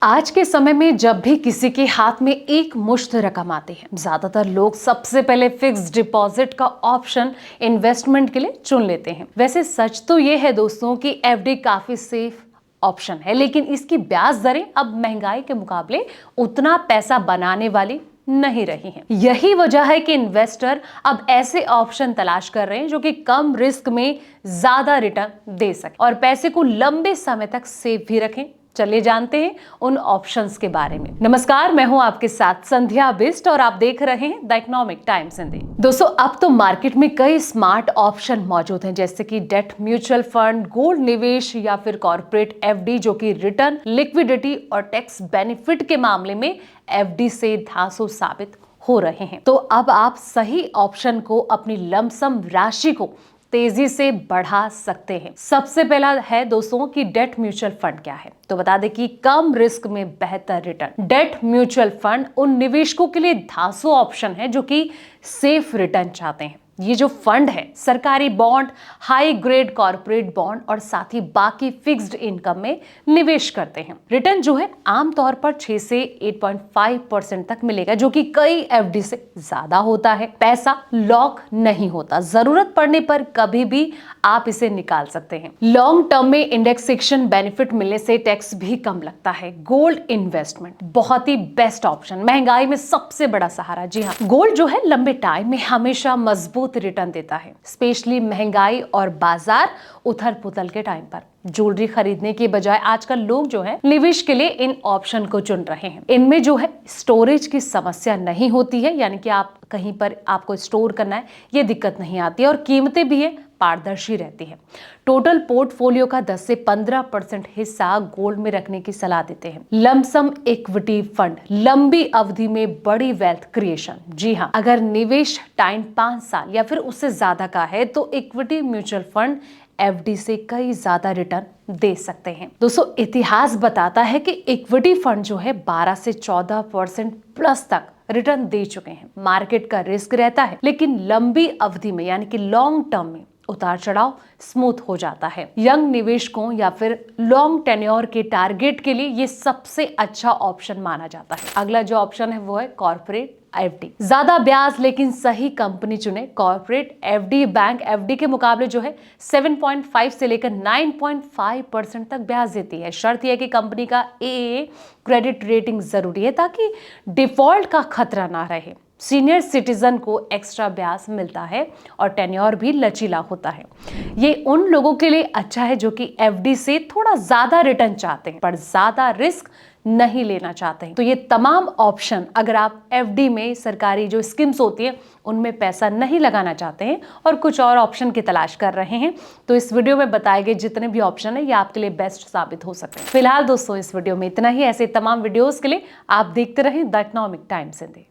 आज के समय में जब भी किसी के हाथ में एक मुश्त रकम आती है, ज्यादातर लोग सबसे पहले फिक्स डिपॉजिट का ऑप्शन इन्वेस्टमेंट के लिए चुन लेते हैं। वैसे सच तो ये है दोस्तों कि एफडी काफी सेफ ऑप्शन है, लेकिन इसकी ब्याज दरें अब महंगाई के मुकाबले उतना पैसा बनाने वाली नहीं रही हैं। यही वजह है कि इन्वेस्टर अब ऐसे ऑप्शन तलाश कर रहे हैं जो कि कम रिस्क में ज्यादा रिटर्न दे सके और पैसे को लंबे समय तक सेफ भी रखें। चलिए जानते हैं उन ऑप्शंस के बारे में। नमस्कार, मैं हूं आपके साथ संध्या बिस्ट और आप देख रहे हैं द इकोनॉमिक टाइम्स हिंदी। दोस्तों, अब तो मार्केट में कई स्मार्ट ऑप्शन मौजूद हैं, जैसे कि डेट म्यूचुअल फंड, गोल्ड निवेश या फिर कॉर्पोरेट एफडी, जो कि रिटर्न, लिक्विडिटी और टैक्स बेनिफिट के मामले में एफडी से धांसू साबित हो रहे हैं। तो अब आप सही ऑप्शन को, अपनी लमसम राशि को तेजी से बढ़ा सकते हैं। सबसे पहला है दोस्तों कि डेट म्यूचुअल फंड क्या है। तो बता दें कि कम रिस्क में बेहतर रिटर्न। डेट म्यूचुअल फंड उन निवेशकों के लिए धांसू ऑप्शन है जो कि सेफ रिटर्न चाहते हैं। ये जो फंड है सरकारी bond, high grade corporate bond और साथ ही बाकी फिक्स्ड इनकम में निवेश करते हैं। रिटर्न जो है आमतौर पर 6 से 8.5% तक मिलेगा, जो कि कई एफडी से ज्यादा होता है। पैसा लॉक नहीं होता, जरूरत पड़ने पर कभी भी आप इसे निकाल सकते हैं। लॉन्ग टर्म में इंडेक्सेशन बेनिफिट मिलने से टैक्स भी कम लगता है। गोल्ड इन्वेस्टमेंट बहुत ही बेस्ट ऑप्शन, महंगाई में सबसे बड़ा सहारा। जी हाँ, गोल्ड जो है लंबे टाइम में हमेशा मजबूत रिटर्न देता है, स्पेशली महंगाई और बाजार उथल पुथल के टाइम पर। ज्वेलरी खरीदने के बजाय आजकल लोग जो है निवेश के लिए इन ऑप्शन को चुन रहे हैं। इनमें जो है स्टोरेज की समस्या नहीं होती है, यानी कि आप कहीं पर आपको स्टोर करना है ये दिक्कत नहीं आती है, और कीमतें भी है पारदर्शी रहती है। टोटल पोर्टफोलियो का 10 से 15% हिस्सा गोल्ड में रखने की सलाह देते हैं। लमसम इक्विटी फंड, लंबी अवधि में बड़ी वेल्थ क्रिएशन। जी हाँ, अगर निवेश टाइम 5 साल या फिर उससे ज्यादा का है तो इक्विटी म्यूचुअल फंड एफडी से कई ज्यादा रिटर्न दे सकते हैं। दोस्तों, इतिहास बताता है कि इक्विटी फंड जो है 12 से 14% प्लस तक रिटर्न दे चुके हैं। मार्केट का रिस्क रहता है, लेकिन लंबी अवधि में यानी कि लॉन्ग टर्म में उतार चढ़ाव स्मूथ हो जाता है। यंग निवेशकों या फिर लॉन्ग टेन्योर के टारगेट के लिए ये सबसे अच्छा ऑप्शन माना जाता है। अगला जो ऑप्शन है वो है कॉर्पोरेट एफडी। ज्यादा ब्याज लेकिन सही कंपनी चुने। कॉर्पोरेट एफडी बैंक एफडी के मुकाबले जो है 7.5 से लेकर 9.5% तक ब्याज देती है। शर्त यह है कि कंपनी का एए क्रेडिट रेटिंग जरूरी है ताकि डिफॉल्ट का खतरा ना रहे। सीनियर सिटीजन को एक्स्ट्रा ब्याज मिलता है और टेन्योर भी लचीला होता है। ये उन लोगों के लिए अच्छा है जो कि एफडी से थोड़ा ज्यादा रिटर्न चाहते हैं पर ज्यादा रिस्क नहीं लेना चाहते हैं। तो ये तमाम ऑप्शन, अगर आप एफडी में सरकारी जो स्कीम्स होती है उनमें पैसा नहीं लगाना चाहते हैं और कुछ और ऑप्शन की तलाश कर रहे हैं, तो इस वीडियो में बताए गए जितने भी ऑप्शन है ये आपके लिए बेस्ट साबित हो सकते हैं। फिलहाल दोस्तों, इस वीडियो में इतना ही। ऐसे तमाम वीडियोस के लिए आप देखते रहें द इकोनॉमिक टाइम्स हिंदी।